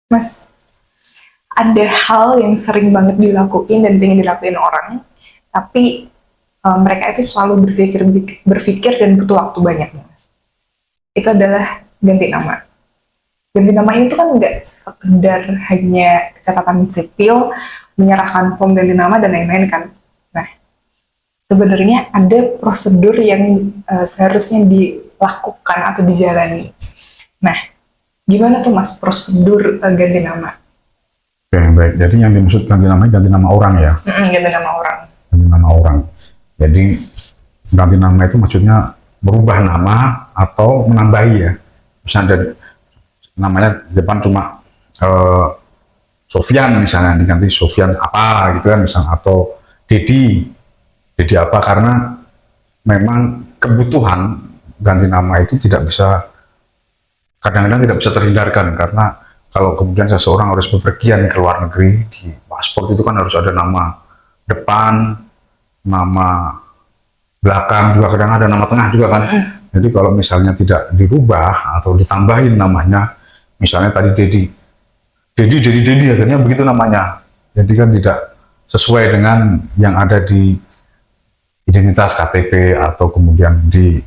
Mas, ada hal yang sering banget dilakuin dan pengen dilakuin orang, tapi mereka itu selalu berpikir dan butuh waktu banyak, Mas. Itu adalah ganti nama. Ganti nama itu kan nggak sekedar hanya catatan sipil, menyerahkan form ganti nama dan lain-lain kan. Nah, sebenarnya ada prosedur yang seharusnya dilakukan atau dijalani. Nah, gimana tuh Mas prosedur ganti nama? Oke, baik. Jadi yang dimaksud ganti namanya ganti nama orang ya? Ganti nama orang. Ganti nama orang. Jadi ganti nama itu maksudnya merubah nama atau menambahi ya. Misalnya dari namanya depan cuma Sofyan misalnya, diganti Sofyan apa gitu kan misalnya, atau Dedi apa, karena memang kebutuhan ganti nama itu tidak bisa, kadang-kadang tidak bisa terhindarkan, karena kalau kemudian seseorang harus bepergian ke luar negeri, di paspor itu kan harus ada nama depan, nama belakang, juga kadang ada nama tengah juga kan. Jadi kalau misalnya tidak dirubah atau ditambahin namanya, misalnya tadi Dedi akhirnya begitu namanya. Jadi kan tidak sesuai dengan yang ada di identitas KTP atau kemudian di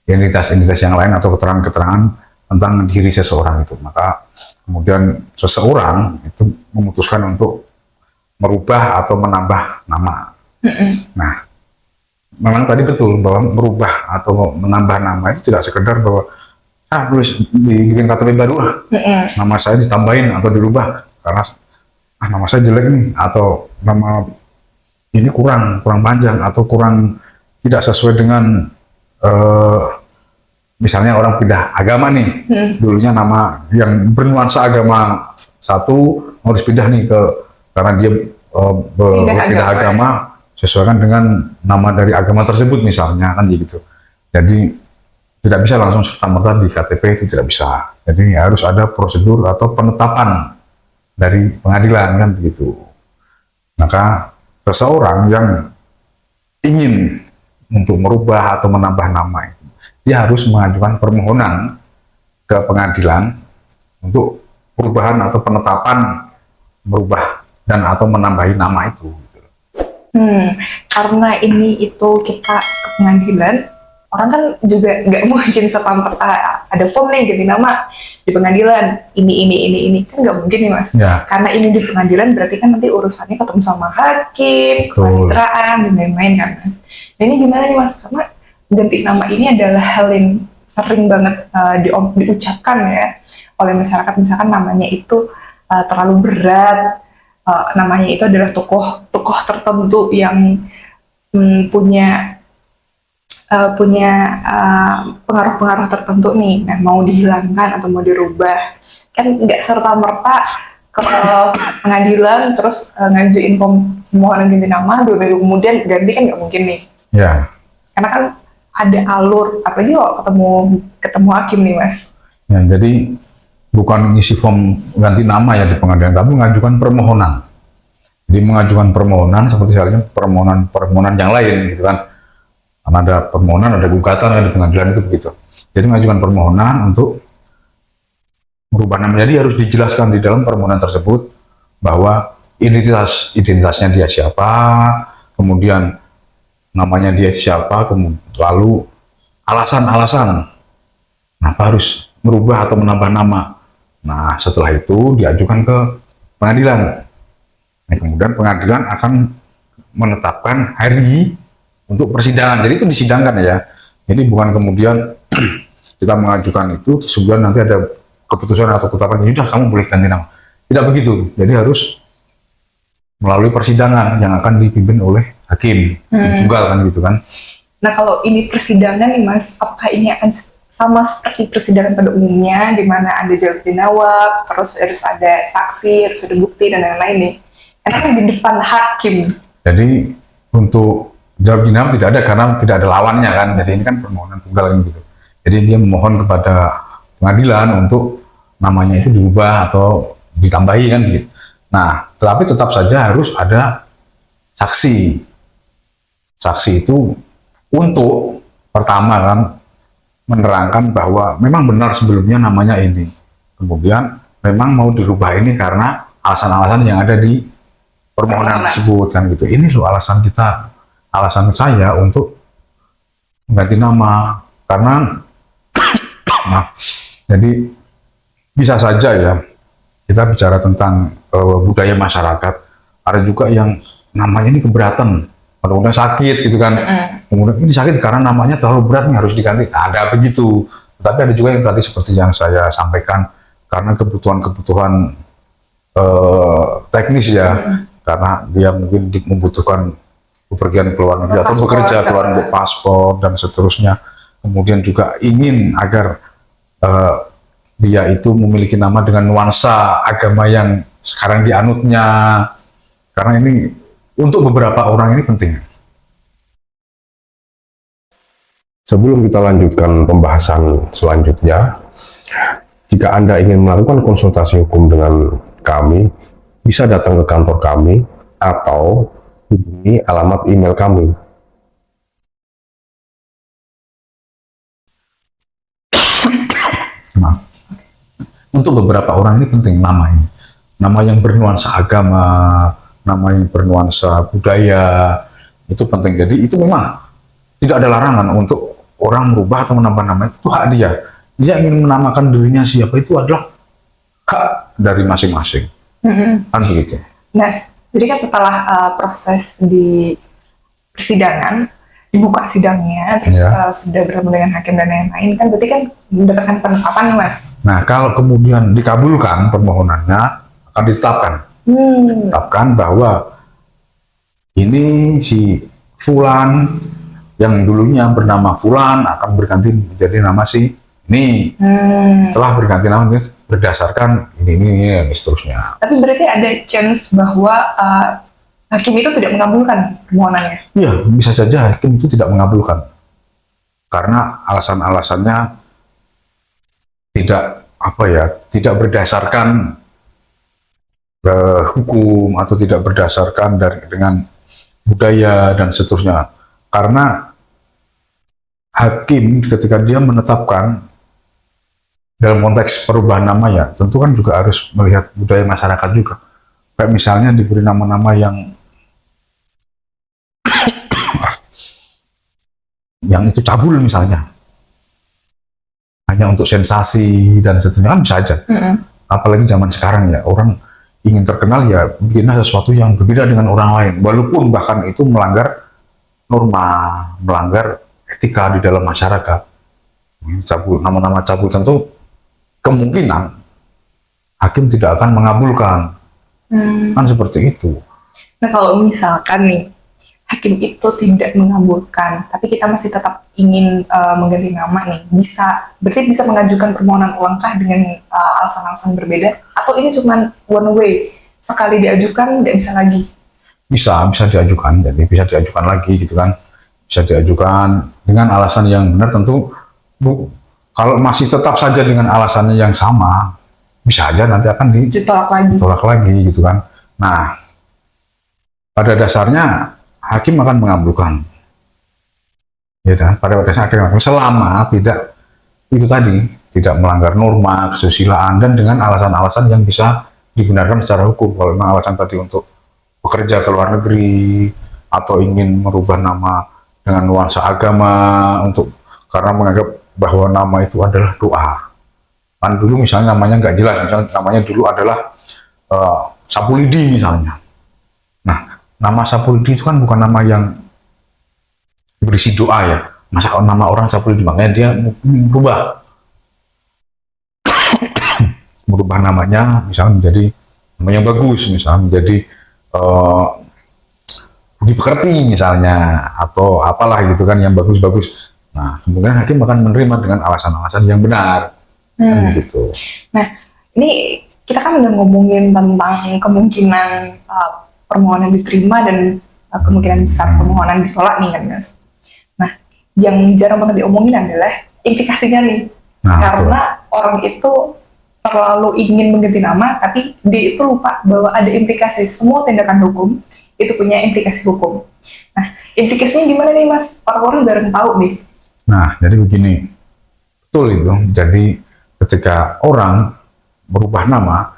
identitas yang lain atau keterangan-keterangan tentang diri seseorang itu. Maka kemudian seseorang itu memutuskan untuk merubah atau menambah nama. Nah, memang tadi betul bahwa merubah atau menambah nama itu tidak sekedar bahwa tulis bikin KTP baru nama saya ditambahin atau dirubah karena nama saya jelek nih, atau nama ini kurang panjang atau kurang tidak sesuai dengan misalnya orang pindah agama nih, dulunya nama yang bernuansa agama satu harus pindah nih ke, karena dia pindah agama, sesuaikan dengan nama dari agama tersebut misalnya kan gitu. Jadi tidak bisa langsung serta-merta di KTP, itu tidak bisa. Jadi harus ada prosedur atau penetapan dari pengadilan kan begitu. Maka seseorang yang ingin untuk merubah atau menambah nama itu, dia harus mengajukan permohonan ke pengadilan untuk perubahan atau penetapan merubah dan atau menambahi nama itu. Karena ini itu kita ke pengadilan, orang kan juga nggak mungkin serta-merta ada form nih ganti nama di pengadilan ini kan nggak mungkin nih Mas. Ya. Karena ini di pengadilan berarti kan nanti urusannya ketemu sama hakim, kepaniteraan dan lain-lain kan Mas. Nah ini gimana nih Mas? Karena ganti nama ini adalah hal yang sering banget diucapkan ya oleh masyarakat, misalkan namanya itu terlalu berat, namanya itu adalah tokoh tertentu yang punya pengaruh-pengaruh tertentu nih, nah mau dihilangkan atau mau dirubah, kan nggak serta-merta ke pengadilan terus ngajuin permohonan ganti nama 2 minggu kemudian ganti, kan nggak mungkin nih. Ya. Karena kan ada alur, apalagi kalau ketemu hakim nih Mas. Ya, jadi bukan ngisi form ganti nama ya di pengadilan, tapi mengajukan permohonan. Jadi mengajukan permohonan seperti halnya permohonan yang lain gitu kan. Karena ada permohonan, ada gugatan kan di pengadilan itu begitu. Jadi mengajukan permohonan untuk merubah nama. Jadi harus dijelaskan di dalam permohonan tersebut bahwa identitasnya dia siapa, kemudian namanya dia siapa, lalu alasan-alasan kenapa harus merubah atau menambah nama. Nah, setelah itu diajukan ke pengadilan. Nah, kemudian pengadilan akan menetapkan hari untuk persidangan. Jadi itu disidangkan ya. Jadi bukan kemudian kita mengajukan itu, terus kemudian nanti ada keputusan atau ketetapan, ya udah kamu boleh ganti nama. Tidak begitu. Jadi harus melalui persidangan yang akan dipimpin oleh hakim tunggal kan gitu kan. Nah kalau ini persidangan nih Mas, apakah ini akan sama seperti persidangan pada umumnya, di mana ada jawab jawab, terus harus ada saksi, harus ada bukti dan lain-lain nih? Karena kan di depan hakim. Jadi untuk jawab jawab tidak ada karena tidak ada lawannya kan. Jadi ini kan permohonan tunggal gitu. Jadi dia memohon kepada pengadilan untuk namanya itu diubah atau ditambahi kan gitu. Nah, tetapi tetap saja harus ada saksi. Saksi itu untuk pertama kan menerangkan bahwa memang benar sebelumnya namanya ini. Kemudian memang mau dirubah ini karena alasan-alasan yang ada di permohonan tersebut kan gitu. Ini loh alasan saya untuk mengganti nama karena maaf. Jadi bisa saja ya kita bicara tentang budaya masyarakat. Ada juga yang namanya ini keberatan, kemudian sakit gitu kan. Kemudian ini sakit karena namanya terlalu berat nih harus diganti. Ada begitu. Tapi ada juga yang tadi seperti yang saya sampaikan karena kebutuhan-kebutuhan teknis ya. Karena dia mungkin membutuhkan bepergian ke luar negeri atau bekerja keluar negeri, paspor dan seterusnya. Kemudian juga ingin agar dia itu memiliki nama dengan nuansa agama yang sekarang dianutnya. Karena ini untuk beberapa orang ini penting. Sebelum kita lanjutkan pembahasan selanjutnya, jika Anda ingin melakukan konsultasi hukum dengan kami, bisa datang ke kantor kami atau hubungi alamat email kami. Nah, untuk beberapa orang ini penting nama ini. Nama yang bernuansa agama, nama yang bernuansa budaya, itu penting. Jadi itu memang tidak ada larangan untuk orang merubah atau menambah nama, itu hak dia. Dia ingin menamakan dirinya siapa, itu adalah hak dari masing-masing. Kan begitu. Nah, jadi kan setelah proses di persidangan, dibuka sidangnya, terus sudah bertemu dengan hakim dan lain-lain, kan berarti kan mendapatkan penetapan nih, Mas. Nah, kalau kemudian dikabulkan permohonannya, akan ditetapkan. Ditetapkan bahwa ini si Fulan yang dulunya bernama Fulan akan berganti menjadi nama si ini. Setelah berganti nama berdasarkan ini dan seterusnya. Tapi berarti ada chance bahwa hakim itu tidak mengabulkan permohonannya? Iya, bisa saja hakim itu tidak mengabulkan. Karena alasan-alasannya tidak berdasarkan hukum atau tidak berdasarkan dengan budaya dan seterusnya. Karena hakim ketika dia menetapkan dalam konteks perubahan nama ya, tentu kan juga harus melihat budaya masyarakat juga. Kayak misalnya diberi nama-nama yang itu cabul misalnya, hanya untuk sensasi dan seterusnya, kan bisa aja. Apalagi zaman sekarang ya, orang ingin terkenal ya bikinlah sesuatu yang berbeda dengan orang lain, walaupun bahkan itu melanggar norma, melanggar etika di dalam masyarakat. Cabul, nama-nama cabul tentu kemungkinan hakim tidak akan mengabulkan. Kan seperti itu. Nah, kalau misalkan nih hakim itu tidak mengabulkan, tapi kita masih tetap ingin mengganti nama nih, berarti bisa mengajukan permohonan ulangkah dengan alasan-alasan berbeda, atau ini cuma one way, sekali diajukan tidak bisa lagi? Bisa diajukan, jadi bisa diajukan lagi gitu kan, bisa diajukan dengan alasan yang benar. Tentu kalau masih tetap saja dengan alasannya yang sama, bisa aja nanti akan ditolak lagi gitu kan. Nah, pada dasarnya hakim akan mengabulkan, ya kan? Pada dasarnya hakim akan, selama tidak itu tadi, tidak melanggar norma kesusilaan dan dengan alasan-alasan yang bisa dibenarkan secara hukum. Kalau memang alasan tadi untuk bekerja ke luar negeri atau ingin merubah nama dengan nuansa agama karena menganggap bahwa nama itu adalah doa. Kan dulu misalnya namanya nggak jelas, misalnya namanya dulu adalah Sapulidi misalnya. Nah, nama Sapulidi itu kan bukan nama yang berisi doa ya. Masa nama orang Sapulidi, makanya dia merubah namanya misalnya menjadi nama yang bagus, misalnya menjadi Budi Pekerti misalnya, atau apalah gitu kan yang bagus-bagus. Nah, kemudian hakim akan menerima dengan alasan-alasan yang benar. Kan gitu. Nah, ini kita kan udah ngomongin tentang kemungkinan permohonan diterima dan kemungkinan besar permohonan ditolak nih kan, Mas. Nah, yang jarang banget diomongin adalah implikasinya nih. Karena orang itu terlalu ingin mengganti nama, tapi dia itu lupa bahwa ada implikasi. Semua tindakan hukum itu punya implikasi hukum. Nah, implikasinya gimana nih, Mas? Orang-orang jarang tahu nih. Nah, jadi begini, betul itu. Jadi ketika orang merubah nama,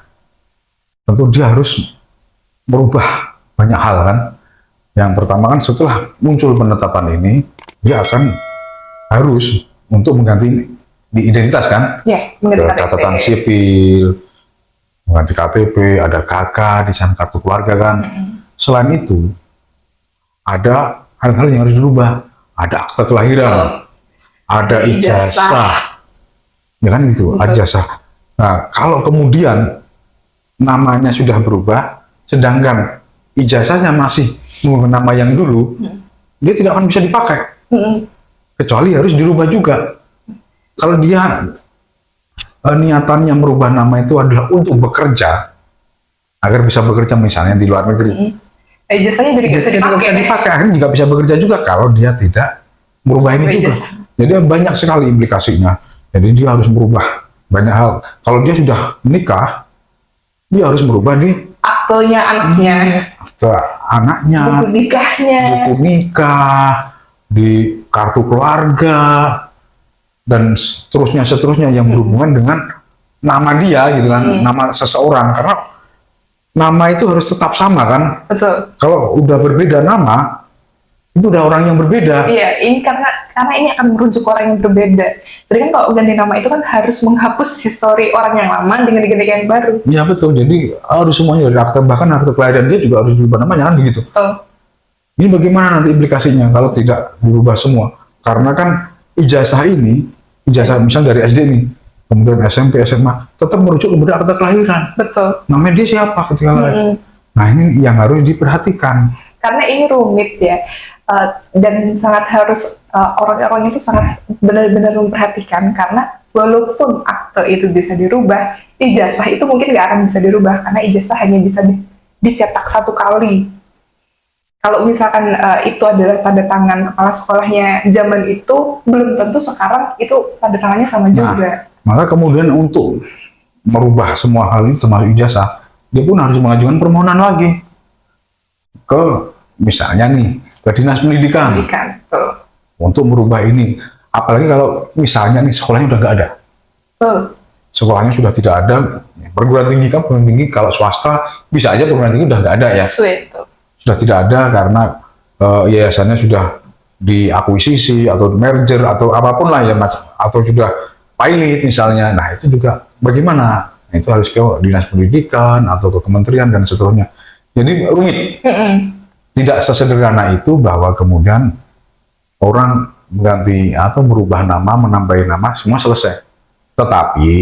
tentu dia harus merubah banyak hal kan. Yang pertama kan setelah muncul penetapan ini, dia akan harus untuk mengganti di identitas kan, Ya, mengganti KTP. catatan sipil, mengganti KTP, ada KK di sana, kartu keluarga kan. Selain itu, ada hal-hal yang harus dirubah. Ada akte kelahiran, ada ijazah, ya kan gitu, ijazah. Nah, kalau kemudian namanya sudah berubah, sedangkan ijazahnya masih menggunakan nama yang dulu, dia tidak akan bisa dipakai, kecuali harus dirubah juga. Kalau dia niatannya merubah nama itu adalah untuk bekerja, agar bisa bekerja misalnya di luar negeri, Ijazahnya jadi nggak bisa ijazahnya tidak bisa dipakai. dipakai, akhirnya juga bisa bekerja juga kalau dia tidak merubah ini juga. Ijazah. Jadi banyak sekali implikasinya. Jadi dia harus merubah banyak hal. Kalau dia sudah menikah, dia harus merubah di Aktenya anaknya, akte anaknya, buku nikahnya. buku nikah, di kartu keluarga, dan seterusnya yang berhubungan dengan nama dia gitu kan, nama seseorang. Karena nama itu harus tetap sama kan. Betul. Kalau udah berbeda nama, itu udah orang yang berbeda. Iya, ini karena ini akan merujuk orang yang berbeda. Jadi kan kalau ganti nama itu kan harus menghapus histori orang yang lama dengan diganti yang baru. Ya betul, jadi harus semuanya dari akte, bahkan akte kelahiran dia juga harus dirubah namanya kan begitu. Betul. Ini bagaimana nanti implikasinya kalau tidak dirubah semua? Karena kan ijazah ini, ijazah misal dari SD ini, kemudian SMP, SMA, tetap merujuk kepada akte kelahiran. Betul. Namanya dia siapa ketika lahir? Nah ini yang harus diperhatikan. Karena ini rumit ya, dan sangat harus orang-orang itu sangat benar-benar memperhatikan, karena walaupun akte itu bisa dirubah, ijazah itu mungkin nggak akan bisa dirubah karena ijazah hanya bisa dicetak satu kali. Kalau misalkan itu adalah tanda tangan kepala sekolahnya zaman itu, belum tentu sekarang itu tanda tangannya sama juga. Maka kemudian untuk merubah semua hal itu termasuk ijazah, dia pun harus mengajukan permohonan lagi ke misalnya nih ke dinas pendidikan Betul. untuk merubah ini. Apalagi kalau misalnya nih sekolahnya udah nggak ada, Betul. sekolahnya sudah tidak ada. Perguruan tinggi kan, perguruan tinggi kalau swasta bisa aja perguruan tinggi udah nggak ada ya, Sweet. sudah tidak ada karena yayasannya sudah diakuisisi atau merger atau apapun lah ya, atau sudah pilot misalnya. Nah itu juga bagaimana? Nah, itu harus ke dinas pendidikan atau ke kementerian dan seterusnya. Jadi rumit. Tidak sesederhana itu bahwa kemudian orang mengganti atau merubah nama, menambahi nama, semua selesai. Tetapi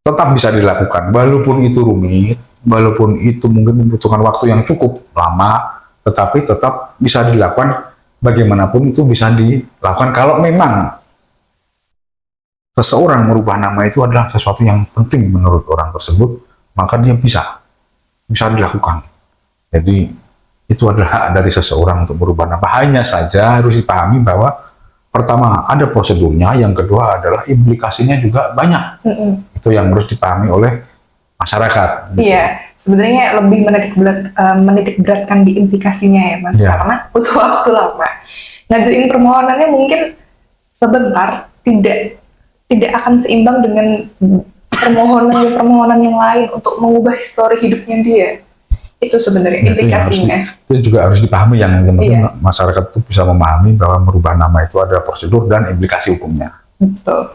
tetap bisa dilakukan, walaupun itu rumit, walaupun itu mungkin membutuhkan waktu yang cukup lama, tetapi tetap bisa dilakukan. Bagaimanapun itu bisa dilakukan kalau memang seseorang merubah nama itu adalah sesuatu yang penting menurut orang tersebut, maka dia bisa dilakukan. Jadi itu adalah hak dari seseorang untuk merubah nama. Hanya saja harus dipahami bahwa pertama ada prosedurnya, yang kedua adalah implikasinya juga banyak. Itu yang harus dipahami oleh masyarakat. Gitu. Iya, sebenarnya lebih menitik beratkan di implikasinya ya Mas, Ya. karena butuh waktu lama. Ngajuin permohonannya mungkin sebentar, tidak akan seimbang dengan permohonan yang lain untuk mengubah histori hidupnya dia. Itu sebenarnya implikasinya. Itu juga harus dipahami, yang penting Iya. masyarakat itu bisa memahami bahwa merubah nama itu ada prosedur dan implikasi hukumnya. Betul.